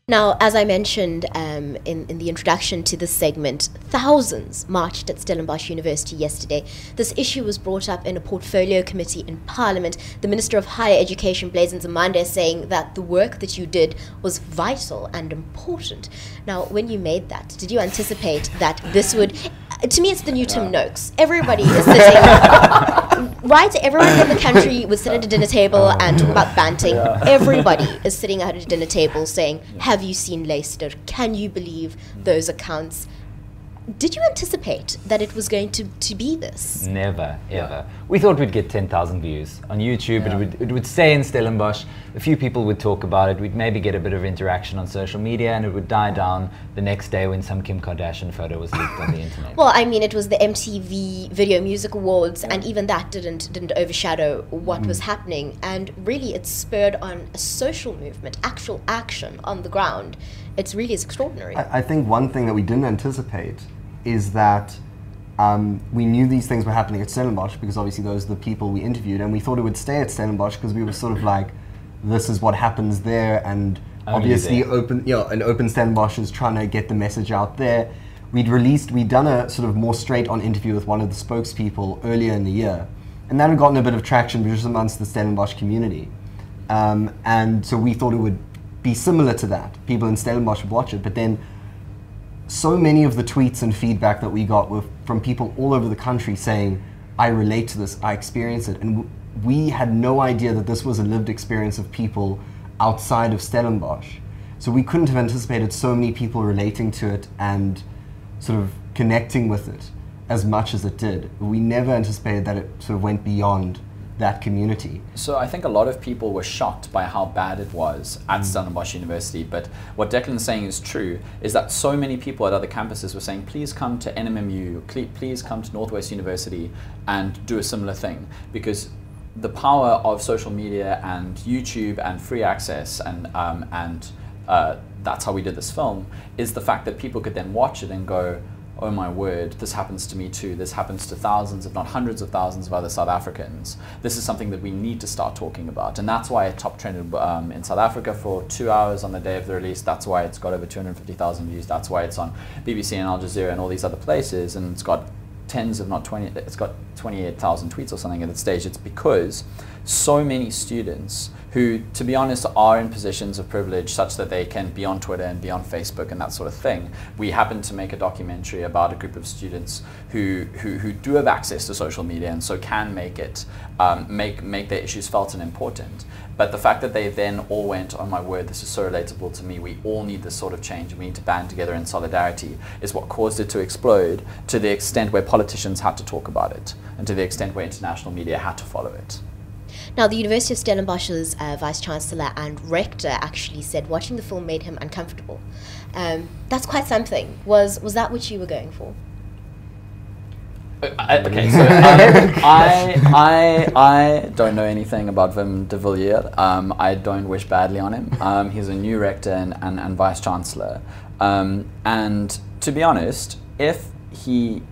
Now, as I mentioned in the introduction to this segment, thousands marched at Stellenbosch University yesterday. This issue was brought up in a portfolio committee in Parliament. The Minister of Higher Education, Blazin Zamande, saying that the work that you did was vital and important. Now, when you made that, did you anticipate that this would... To me, it's the new Tim Noakes. Everybody is sitting... right? Everyone in the country would sit at a dinner table and talk about banting. Everybody is sitting at a dinner table saying, have you seen Luister? Can you believe those accounts? Did you anticipate that it was going to be this? Never, ever. We thought we'd get 10,000 views on YouTube. It would stay in Stellenbosch. A few people would talk about it. We'd maybe get a bit of interaction on social media, and it would die down the next day when some Kim Kardashian photo was leaked on the internet. Well, I mean, it was the MTV Video Music Awards, and even that didn't overshadow what was happening. And really, it spurred on a social movement, actual action on the ground. It really is extraordinary. I think one thing that we didn't anticipate is that we knew these things were happening at Stellenbosch because obviously those are the people we interviewed, and we thought it would stay at Stellenbosch because we were sort of like, this is what happens there, and obviously an open Stellenbosch is trying to get the message out there. We'd done a sort of more straight-on interview with one of the spokespeople earlier in the year, and that had gotten a bit of traction just amongst the Stellenbosch community. And so we thought it would be similar to that. People in Stellenbosch would watch it, but then so many of the tweets and feedback that we got were from people all over the country saying, I relate to this, I experience it. And we had no idea that this was a lived experience of people outside of Stellenbosch. So we couldn't have anticipated so many people relating to it and sort of connecting with it as much as it did. We never anticipated that it sort of went beyond that community. So I think a lot of people were shocked by how bad it was at Stellenbosch University, but what Declan's saying is true, is that so many people at other campuses were saying, please come to NMMU, please come to Northwest University and do a similar thing, because the power of social media and YouTube and free access and that's how we did this film, is the fact that people could then watch it and go, oh my word, this happens to me too. This happens to thousands, if not hundreds of thousands of other South Africans. This is something that we need to start talking about. And that's why it top trended in South Africa for 2 hours on the day of the release. That's why it's got over 250,000 views. That's why it's on BBC and Al Jazeera and all these other places. And it's got tens, if not 20, it's got 28,000 tweets or something at that stage. It's because so many students who, to be honest, are in positions of privilege such that they can be on Twitter and be on Facebook and that sort of thing. We happened to make a documentary about a group of students who do have access to social media and so can make it, make their issues felt and important. But the fact that they then all went, oh my word, this is so relatable to me, we all need this sort of change, we need to band together in solidarity, is what caused it to explode to the extent where politicians had to talk about it and to the extent where international media had to follow it. Now, the University of Stellenbosch's Vice-Chancellor and Rector actually said watching the film made him uncomfortable. That's quite something. Was that what you were going for? Okay, so I don't know anything about Wim de Villiers. I don't wish badly on him. He's a new rector and Vice-Chancellor. And to be honest, he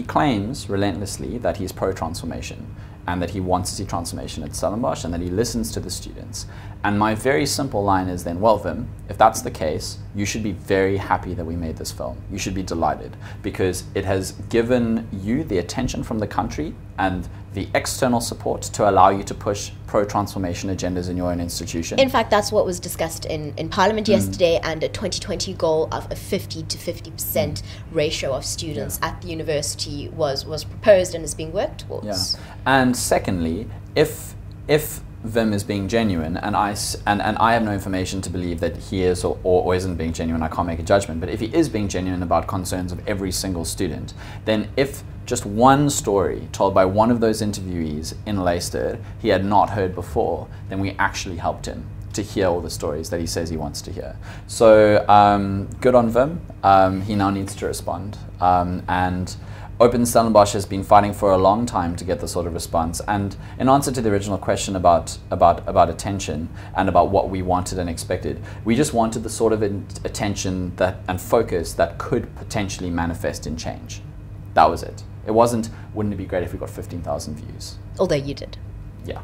claims relentlessly that he's pro-transformation and that he wants to see transformation at Stellenbosch and that he listens to the students. And my very simple line is then, well, Wim, if that's the case, you should be very happy that we made this film. You should be delighted because it has given you the attention from the country and the external support to allow you to push pro-transformation agendas in your own institution. In fact, that's what was discussed in Parliament yesterday, and a 2020 goal of a 50 to 50% ratio of students at the university was proposed and is being worked towards. Yeah. And secondly, if Wim is being genuine, and I have no information to believe that he is or isn't being genuine, I can't make a judgment, but if he is being genuine about concerns of every single student, then if just one story told by one of those interviewees in Luister he had not heard before, then we actually helped him to hear all the stories that he says he wants to hear. So good on Wim. He now needs to respond. And Open Stellenbosch has been fighting for a long time to get the sort of response. And in answer to the original question about attention and about what we wanted and expected, we just wanted the sort of attention and focus that could potentially manifest in change. That was it. It wasn't, wouldn't it be great if we got 15,000 views? Although you did. Yeah.